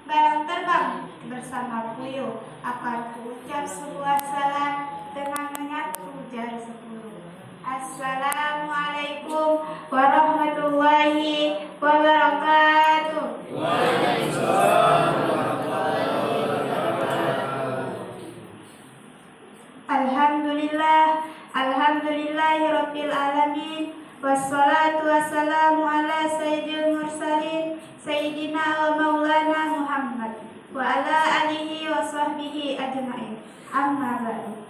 Barang terbang bersama puyuh, akan kuucap sebuah salam dengan menyatu jari 10. Assalamualaikum warahmatullahi wabarakatuh. Waalaikumsalam. Alhamdulillahirabbil alamin. Wassalatu wassalamu ala sayyidil mursalin sayyidina wa maulana Muhammad wa ala alihi wa sahbihi ajma'in. Amma ba'du.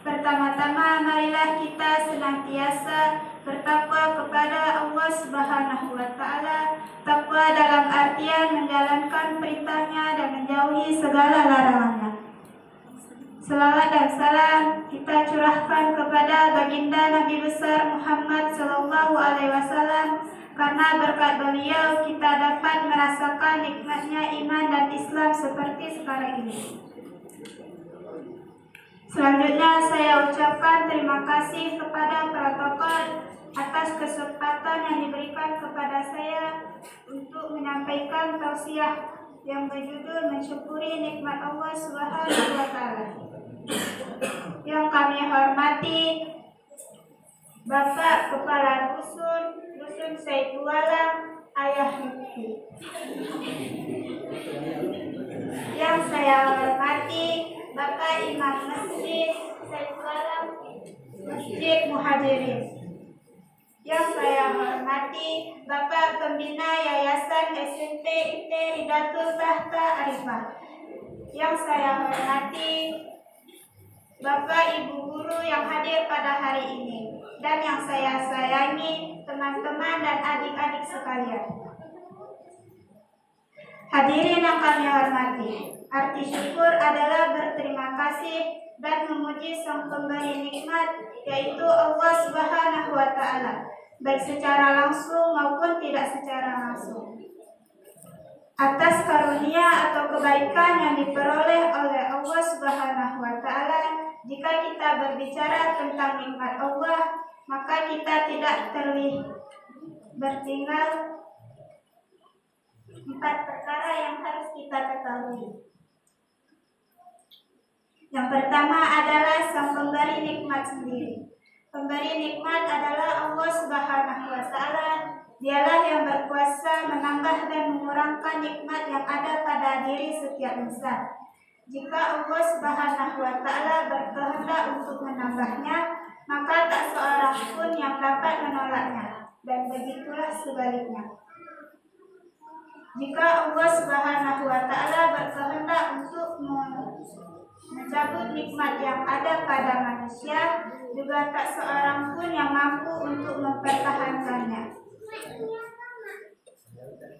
Pertama-tama marilah kita senantiasa bertakwa kepada Allah Subhanahu wa taala. Takwa dalam artian menjalankan perintahnya dan menjauhi segala larangannya. Selawat dan salam kita curahkan kepada baginda Nabi besar Muhammad sallallahu alaihi wasallam, karena berkat beliau kita dapat merasakan nikmatnya iman dan Islam seperti sekarang ini. Selanjutnya saya ucapkan terima kasih kepada protokol atas kesempatan yang diberikan kepada saya untuk menyampaikan tausiah yang berjudul mensyukuri nikmat Allah Subhanahu wa taala. Yang kami hormati Bapak Kepala Dusun Saitualang Ayah Mufti. Yang saya hormati Bapak Imam Masjid Saitualang Masjid Muhajirin. Yang saya hormati Bapak Pembina Yayasan SMP IT Ridatul Tahta Arifah. Yang saya hormati Bapak Ibu guru yang hadir pada hari ini, dan yang saya sayangi teman-teman dan adik-adik sekalian. Hadirin yang kami hormati, arti syukur adalah berterima kasih dan memuji Sang Pemberi nikmat, yaitu Allah Subhanahu wa taala, baik secara langsung maupun tidak secara langsung, atas karunia atau kebaikan yang diperoleh oleh Allah Subhanahu wa taala. Jika kita berbicara tentang nikmat Allah, maka kita tidak bertinggal 4 perkara yang harus kita ketahui. Yang pertama adalah Sang Pemberi nikmat sendiri. Pemberi nikmat adalah Allah Subhanahu wa taala. Dialah yang berkuasa menambah dan mengurangkan nikmat yang ada pada diri setiap insan. Jika Allah Subhanahu wa taala berkehendak untuk menambahnya, maka tak seorang pun yang dapat menolaknya, dan begitulah sebaliknya. Jika Allah Subhanahu wa taala berkehendak untuk mencabut nikmat yang ada pada manusia, juga tak seorang pun yang mampu untuk mempertahankannya.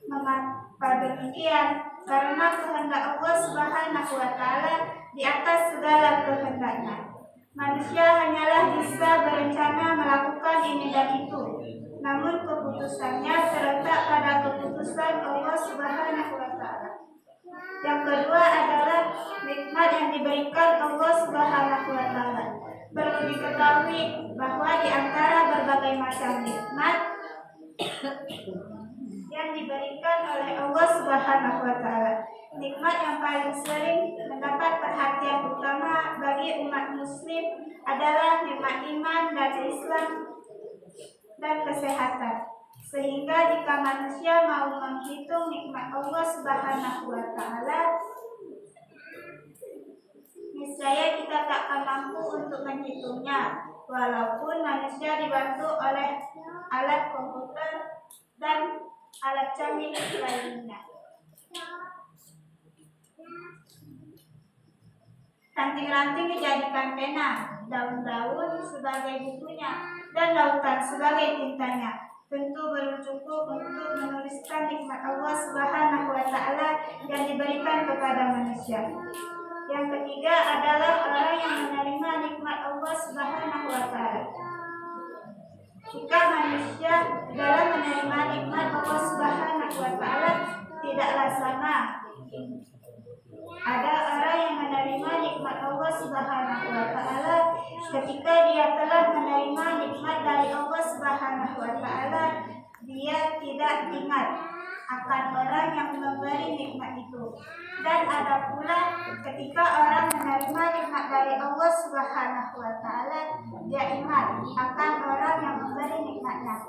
Mengapa demikian? Karena kehendak Allah Subhanahu wa taala di atas segala kehendaknya. Manusia hanyalah bisa berencana melakukan ini dan itu, namun keputusannya terletak pada keputusan Allah Subhanahu wa taala. Yang kedua adalah nikmat yang diberikan Allah Subhanahu wa taala. Perlu diketahui bahwa di antara berbagai macam nikmat yang diberikan oleh Allah Subhanahu wa taala, nikmat yang paling sering mendapat perhatian utama bagi umat muslim adalah nikmat iman dan Islam dan kesehatan. Sehingga jika manusia mau menghitung nikmat Allah Subhanahu wa taala, niscaya kita tak akan mampu untuk menghitungnya, walaupun manusia dibantu oleh alat komputer dan alat canggih lainnya. Ranting-ranting dijadikan pena, daun-daun sebagai bukunya, dan lautan sebagai tintanya. Tentu belum cukup untuk menuliskan nikmat Allah Subhanahu wa taala yang diberikan kepada manusia. Yang ketiga adalah orang yang menerima nikmat Allah Subhanahu wa taala. Jika manusia dalam menerima nikmat Allah Subhanahu wa taala tidaklah sama. Ada orang yang menerima nikmat Allah Subhanahu wa taala ketika dia telah menerima nikmat dari Allah Subhanahu wa taala, dia tidak ingat akan orang yang memberi nikmat itu. Dan ada pula ketika orang menerima nikmat dari Allah Subhanahu wa Ta'ala, dia ingat akan orang yang memberi nikmatnya,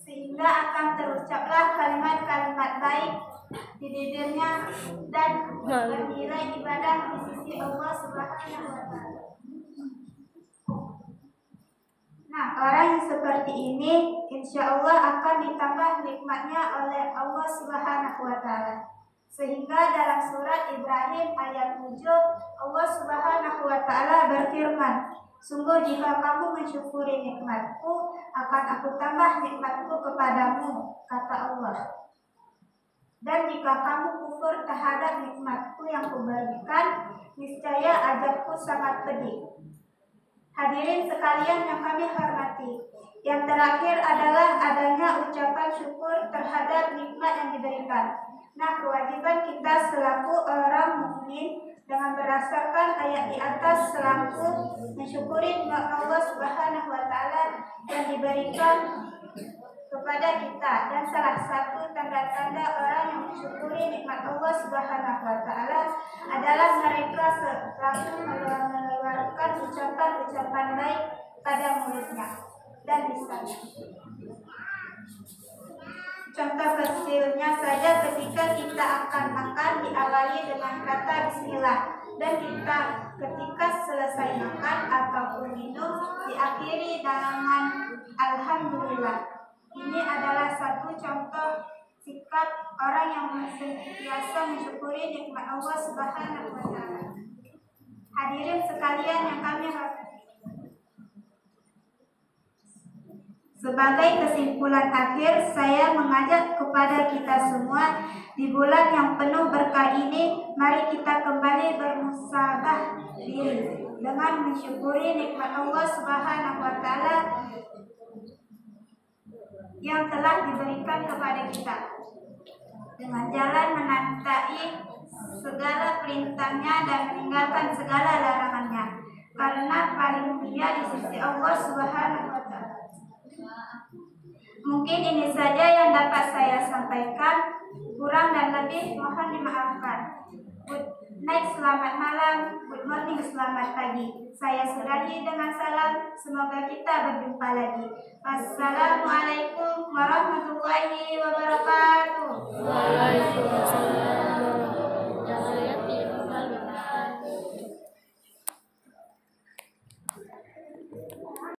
sehingga akan terucaplah kalimat-kalimat baik di bibirnya dan bernilai ibadah di sisi Allah Subhanahu wa Ta'ala. Nah, orang yang seperti ini insya Allah akan ditambah nikmatnya oleh Allah Subhanahu wa Ta'ala. Sehingga dalam surat Ibrahim ayat 7 Allah Subhanahu wa Ta'ala berfirman, sungguh jika kamu mensyukuri nikmatku, akan aku tambah nikmatku kepadamu, kata Allah. Dan jika kamu kufur terhadap nikmatku yang kuberikan, niscaya azabku sangat pedih. Hadirin sekalian yang kami hormati, yang terakhir adalah adanya ucapan syukur terhadap nikmat yang diberikan. Nah, kewajiban kita selaku orang mukmin dengan berdasarkan ayat di atas selaku mensyukuri nikmat Allah Subhanahu wa Ta'ala yang diberikan kepada kita. Dan salah satu tanda-tanda orang yang mensyukuri nikmat Allah Subhanahu wa Ta'ala adalah mereka selalu mengeluarkan ucapan-ucapan baik pada mulutnya dan lisannya. Contoh kecilnya saja ketika kita akan makan diawali dengan kata bismillah, dan kita ketika selesai makan ataupun minum diakhiri dengan alhamdulillah. Ini adalah satu contoh sikap orang yang senantiasa mensyukuri nikmat Allah Subhanahu wa Ta'ala. Hadirin sekalian yang kami hormati, sebagai kesimpulan akhir, saya mengajak kepada kita semua di bulan yang penuh berkah ini, mari kita kembali bermusabah diri dengan mensyukuri nikmat Allah Subhanahu wa Ta'ala yang telah diberikan kepada kita, dengan jalan menantai segala perintahnya dan meninggalkan segala larangannya, karena paling mulia di sisi Allah Subhanahu wa Ta'ala. Mungkin ini saja yang dapat saya sampaikan, kurang dan lebih mohon dimaafkan. Good night, selamat malam. Good morning, selamat pagi. Saya sudahi dengan salam. Semoga kita berjumpa lagi. Wassalamualaikum warahmatullahi wabarakatuh. Waalaikumsalam.